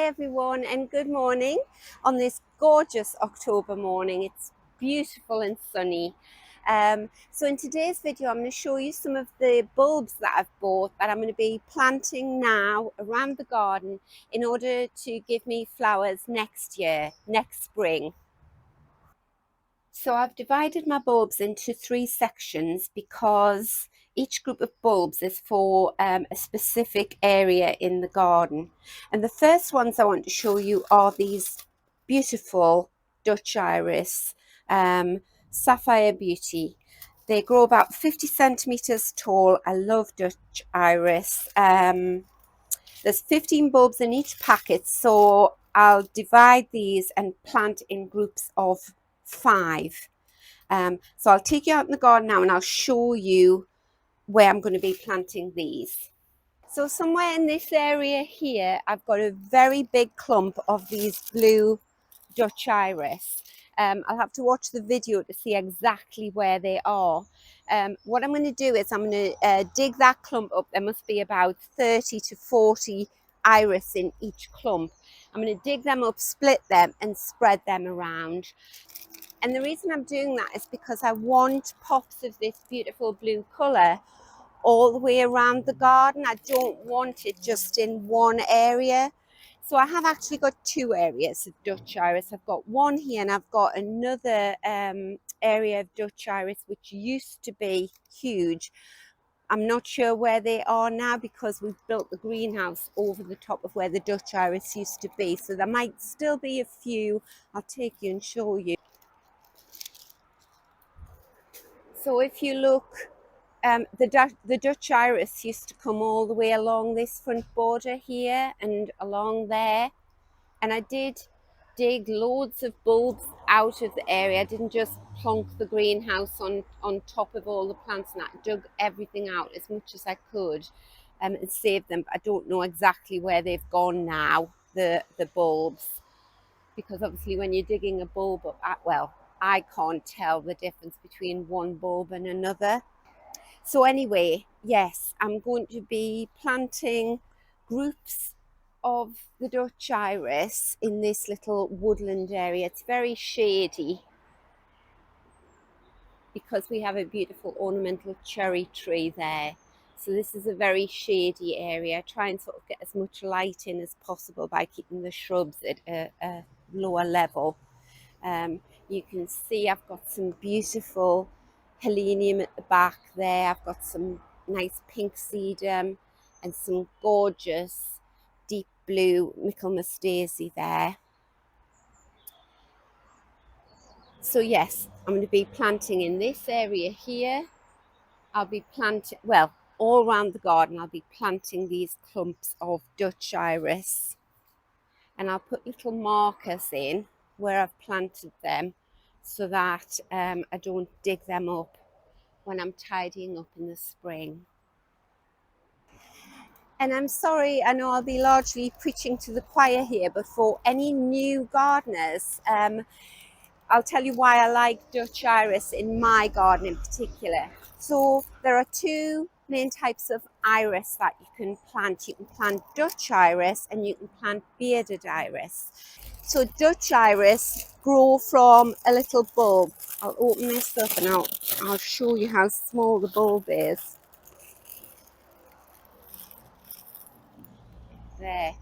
everyone, and good morning on this gorgeous October morning. It's beautiful and sunny. So in today's video I'm going to show you some of the bulbs that I've bought that I'm going to be planting now around the garden in order to give me flowers next year, next spring. So I've divided my bulbs into 3 sections because each group of bulbs is for a specific area in the garden. And the first ones I want to show you are these beautiful Dutch iris, Sapphire Beauty. They grow about 50 centimeters tall. I love Dutch iris. There's 15 bulbs in each packet, so I'll divide these and plant in groups of 5. So I'll take you out in the garden now and I'll show you where I'm going to be planting these. So somewhere in this area here, I've got a very big clump of these blue Dutch iris. I'll have to watch the video to see exactly where they are. What I'm going to do is I'm going to dig that clump up. There must be about 30 to 40 iris in each clump. I'm going to dig them up, split them and spread them around. And the reason I'm doing that is because I want pops of this beautiful blue colour all the way around the garden. I don't want it just in one area. So I have actually got 2 areas of Dutch iris. I've got one here and I've got another area of Dutch iris which used to be huge. I'm not sure where they are now because we've built the greenhouse over the top of where the Dutch iris used to be. So there might still be a few. I'll take you and show you. So if you look, the Dutch iris used to come all the way along this front border here and along there. And I did dig loads of bulbs out of the area. I didn't just plonk the greenhouse on top of all the plants, and I dug everything out as much as I could and saved them. But I don't know exactly where they've gone now, the bulbs, because obviously when you're digging a bulb up, well, I can't tell the difference between one bulb and another. So anyway, yes, I'm going to be planting groups of the Dutch iris in this little woodland area. It's very shady because we have a beautiful ornamental cherry tree there. So this is a very shady area. I try and sort of get as much light in as possible by keeping the shrubs at a lower level. You can see I've got some beautiful helenium at the back there. I've got some nice pink sedum and some gorgeous deep blue Michaelmas daisy there. So yes, I'm going to be planting in this area here. I'll be planting, well, all around the garden I'll be planting these clumps of Dutch iris, and I'll put little markers in where I've planted them so that I don't dig them up when I'm tidying up in the spring. And I'm sorry, I know I'll be largely preaching to the choir here, but for any new gardeners, I'll tell you why I like Dutch iris in my garden in particular. So there are 2 main types of iris that you can plant. You can plant Dutch iris and you can plant bearded iris. So Dutch iris grow from a little bulb. I'll open this up and I'll show you how small the bulb is. There.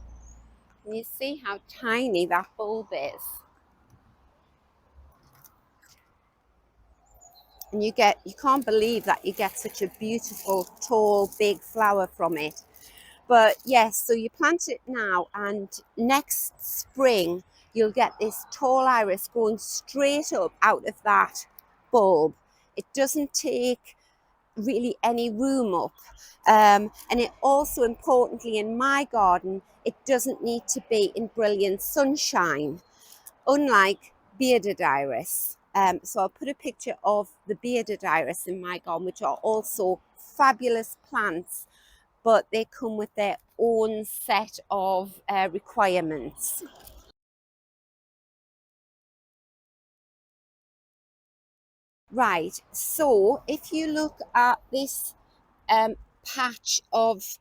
Can you see how tiny that bulb is? And you can't believe that you get such a beautiful, tall, big flower from it. But yes, so you plant it now and next spring you'll get this tall iris growing straight up out of that bulb. It doesn't take really any room up, and it also, importantly in my garden, it doesn't need to be in brilliant sunshine, unlike bearded iris. So I'll put a picture of the bearded iris in my garden, which are also fabulous plants, but they come with their own set of requirements. Right, so if you look at this patch of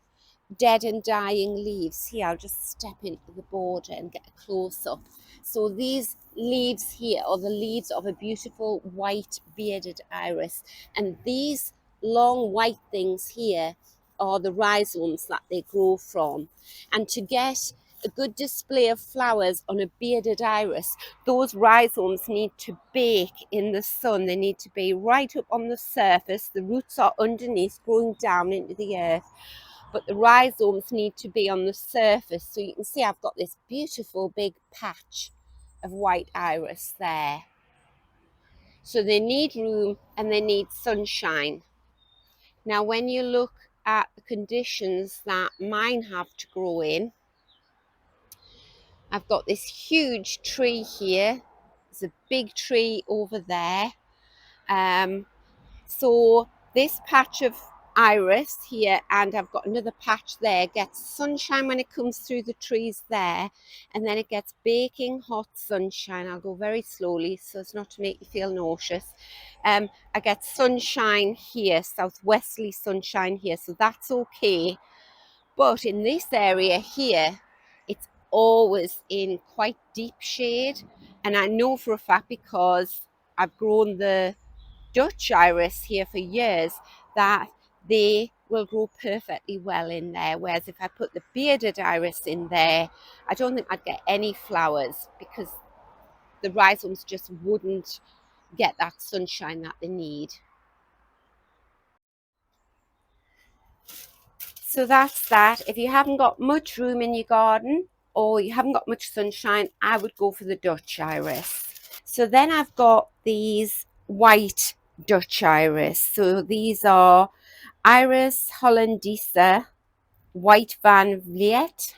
dead and dying leaves. Here, I'll just step into the border and get a close up. So these leaves here are the leaves of a beautiful white bearded iris, and these long white things here are the rhizomes that they grow from. And to get a good display of flowers on a bearded iris, those rhizomes need to bake in the sun. They need to be right up on the surface. The roots are underneath, growing down into the earth, but the rhizomes need to be on the surface. So you can see I've got this beautiful big patch of white iris there. So they need room and they need sunshine. Now, when you look at the conditions that mine have to grow in, I've got this huge tree here. There's a big tree over there. So this patch of iris here, and I've got another patch there, gets sunshine when it comes through the trees there, and then it gets baking hot sunshine. I'll go very slowly so as not to make you feel nauseous. I get sunshine here, southwesterly sunshine here, so that's okay. But in this area here, it's always in quite deep shade, and I know for a fact because I've grown the Dutch iris here for years that they will grow perfectly well in there. Whereas if I put the bearded iris in there, I don't think I'd get any flowers because the rhizomes just wouldn't get that sunshine that they need. So that's that. If you haven't got much room in your garden or you haven't got much sunshine, I would go for the Dutch iris. So then I've got these white Dutch iris. So these are Iris hollandesa, white van Vliet.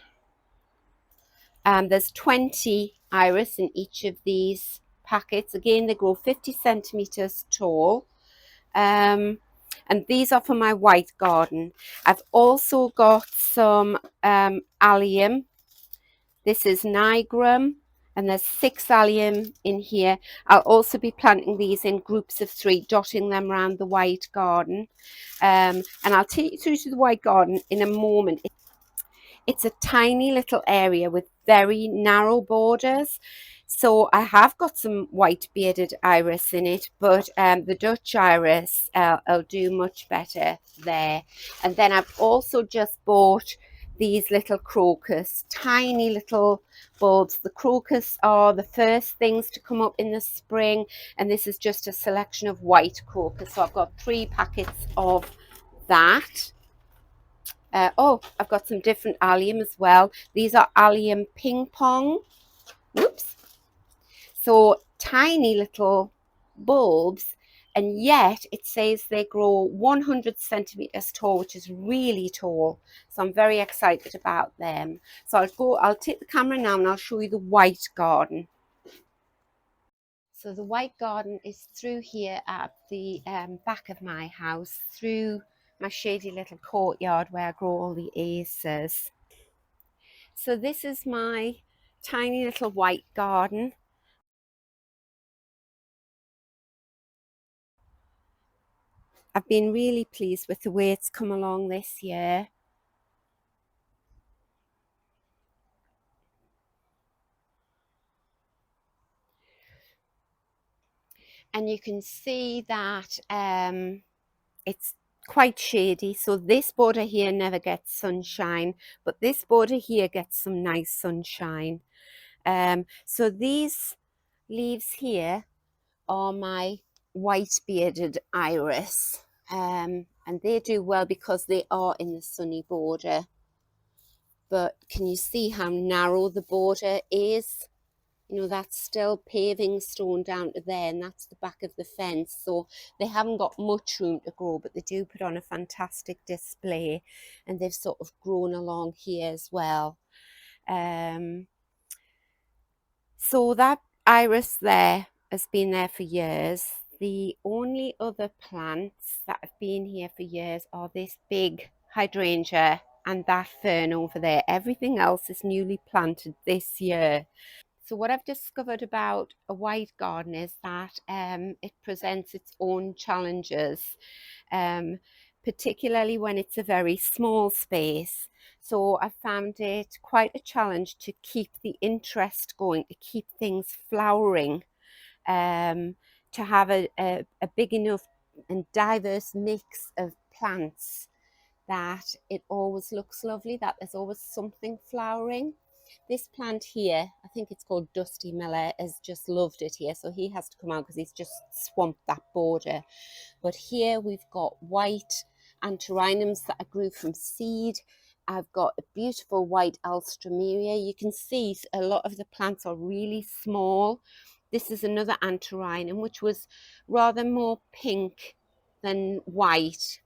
There's 20 iris in each of these packets. Again, they grow 50 centimeters tall. And these are for my white garden. I've also got some allium. This is nigrum, and there's 6 allium in here. I'll also be planting these in groups of 3, dotting them around the white garden. And I'll take you through to the white garden in a moment. It's a tiny little area with very narrow borders. So I have got some white bearded iris in it, but the Dutch iris will do much better there. And then I've also just bought these little crocus, tiny little bulbs. The crocus are the first things to come up in the spring, and this is just a selection of white crocus. So I've got 3 packets of that. Oh, I've got some different allium as well. These are allium ping pong. Whoops. So tiny little bulbs, and yet it says they grow 100 centimeters tall, which is really tall. So I'm very excited about them. So I'll take the camera now and I'll show you the white garden. So the white garden is through here at the back of my house, through my shady little courtyard where I grow all the acers. So this is my tiny little white garden. I've been really pleased with the way it's come along this year. And you can see that it's quite shady. So this border here never gets sunshine, but this border here gets some nice sunshine. So these leaves here are my white bearded iris. And they do well because they are in the sunny border. But can you see how narrow the border is? You know, that's still paving stone down to there, and that's the back of the fence. So they haven't got much room to grow, but they do put on a fantastic display, and they've sort of grown along here as well. So that iris there has been there for years. The only other plants that have been here for years are this big hydrangea and that fern over there. Everything else is newly planted this year. So what I've discovered about a white garden is that it presents its own challenges, particularly when it's a very small space. So I found it quite a challenge to keep the interest going, to keep things flowering, to have a big enough and diverse mix of plants that it always looks lovely, that there's always something flowering. This plant here, I think it's called Dusty Miller, has just loved it here. So he has to come out because he's just swamped that border. But here we've got white antirrhinums that I grew from seed. I've got a beautiful white alstroemeria. You can see a lot of the plants are really small. This is another antirrhinum, which was rather more pink than white,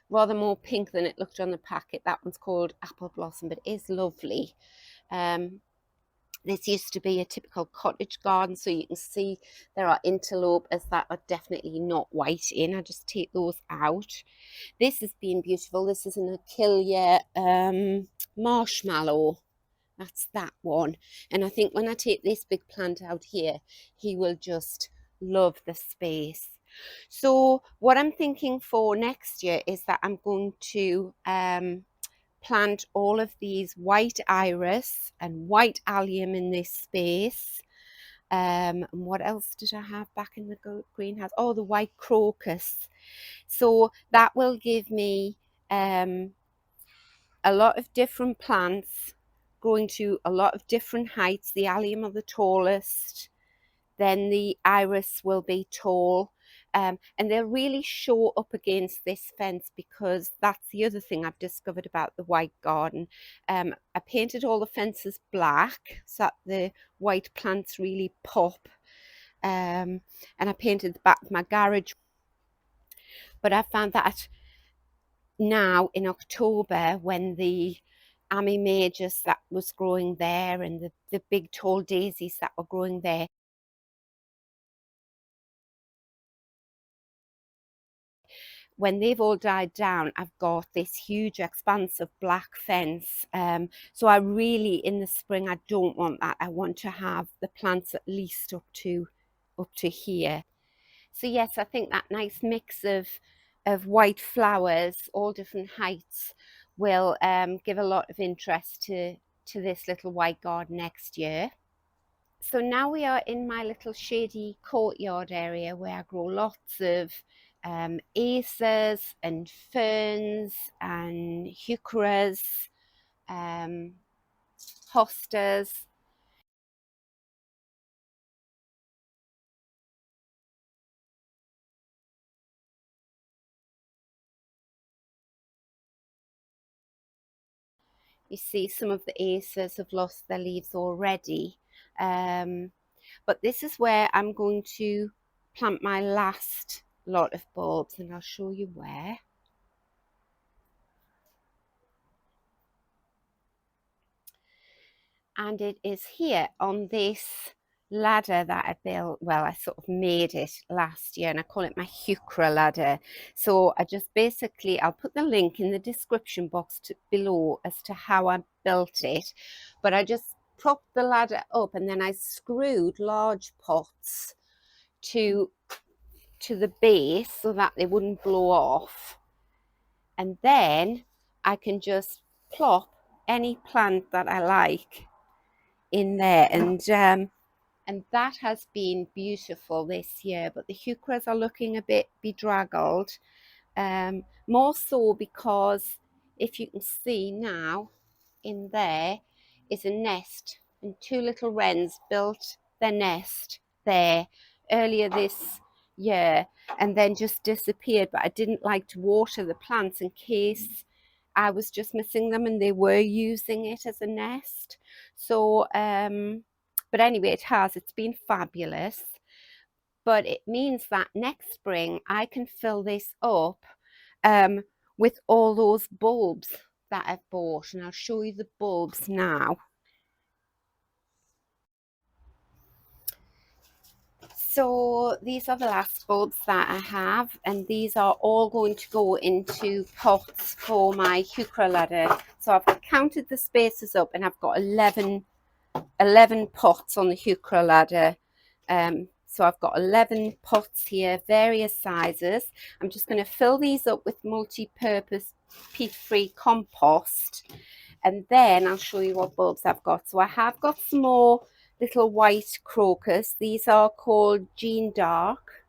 rather more pink than it looked on the packet. That one's called Apple Blossom, but it is lovely. This used to be a typical cottage garden, so you can see there are interlopers that are definitely not white in. I just take those out. This has been beautiful. This is an Achillea marshmallow. That's that one. And I think when I take this big plant out here, he will just love the space. So what I'm thinking for next year is that I'm going to plant all of these white iris and white allium in this space. And what else did I have back in the greenhouse? Oh, the white crocus. So that will give me a lot of different plants growing to a lot of different heights. The allium are the tallest, then the iris will be tall, and they'll really show up against this fence, because that's the other thing I've discovered about the white garden. I painted all the fences black so that the white plants really pop, and I painted the back of my garage. But I found that now in October, when the Ami majors that was growing there and the big tall daisies that were growing there, when they've all died down, I've got this huge expanse of black fence. So I really, in the spring, I don't want that. I want to have the plants at least up to here. So yes, I think that nice mix of white flowers, all different heights, will give a lot of interest to this little white garden next year. So now we are in my little shady courtyard area where I grow lots of acers and ferns and heucheras, hostas. You see some of the acers have lost their leaves already. But this is where I'm going to plant my last lot of bulbs, and I'll show you where. And it is here on this ladder that I built. Well, I sort of made it last year, and I call it my heuchera ladder. So I just basically, I'll put the link in the description box below as to how I built it, but I just propped the ladder up, and then I screwed large pots to the base so that they wouldn't blow off, and then I can just plop any plant that I like in there, and that has been beautiful this year. But the heucheras are looking a bit bedraggled, more so because if you can see now, in there is a nest, and two little wrens built their nest there earlier this year and then just disappeared. But I didn't like to water the plants in case I was just missing them and they were using it as a nest. So but anyway, it's been fabulous. But it means that next spring I can fill this up um, with all those bulbs that I've bought, and I'll show you the bulbs now. So these are the last bulbs that I have, and these are all going to go into pots for my heuchera ladder. So I've counted the spaces up, and I've got 11 pots on the heuchera ladder. So I've got 11 pots here, various sizes. I'm just going to fill these up with multi-purpose peat-free compost. And then I'll show you what bulbs I've got. So I have got some more little white crocus. These are called Jean Dark.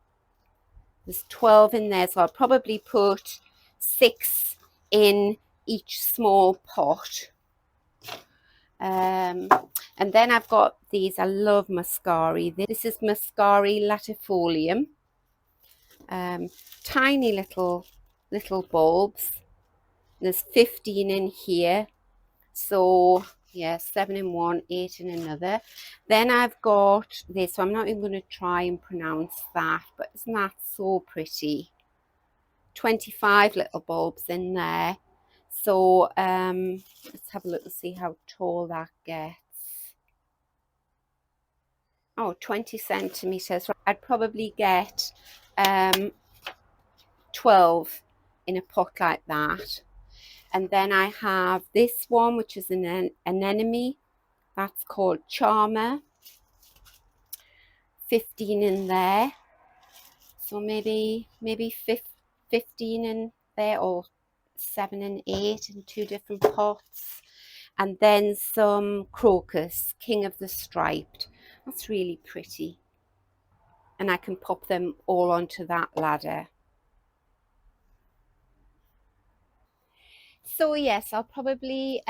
There's 12 in there, so I'll probably put 6 in each small pot. And then I've got these. I love Muscari. This is Muscari latifolium. Tiny little bulbs. There's 15 in here. So yeah, 7 in one, 8 in another. Then I've got this. So I'm not even going to try and pronounce that, but isn't that so pretty? 25 little bulbs in there. So let's have a look and see how tall that gets. Oh, 20 centimeters. I'd probably get 12 in a pot like that. And then I have this one, which is an anemone. That's called Charmer. 15 in there. So maybe 15 in there, or 7 and 8 in 2 different pots. And then some crocus, King of the Striped. That's really pretty. And I can pop them all onto that ladder. So yes, I'll probably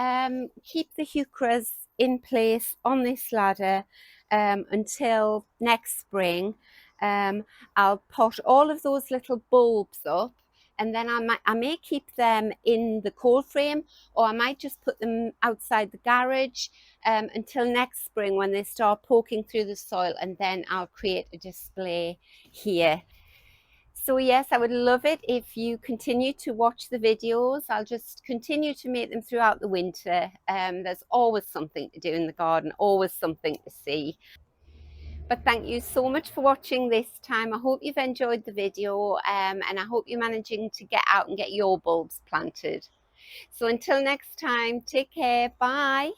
keep the heucheras in place on this ladder until next spring. I'll pot all of those little bulbs up, and then I may keep them in the cold frame, or I might just put them outside the garage until next spring when they start poking through the soil, and then I'll create a display here. So yes, I would love it if you continue to watch the videos. I'll just continue to make them throughout the winter. There's always something to do in the garden, always something to see. But thank you so much for watching this time. I hope you've enjoyed the video and I hope you're managing to get out and get your bulbs planted. So until next time, take care. Bye.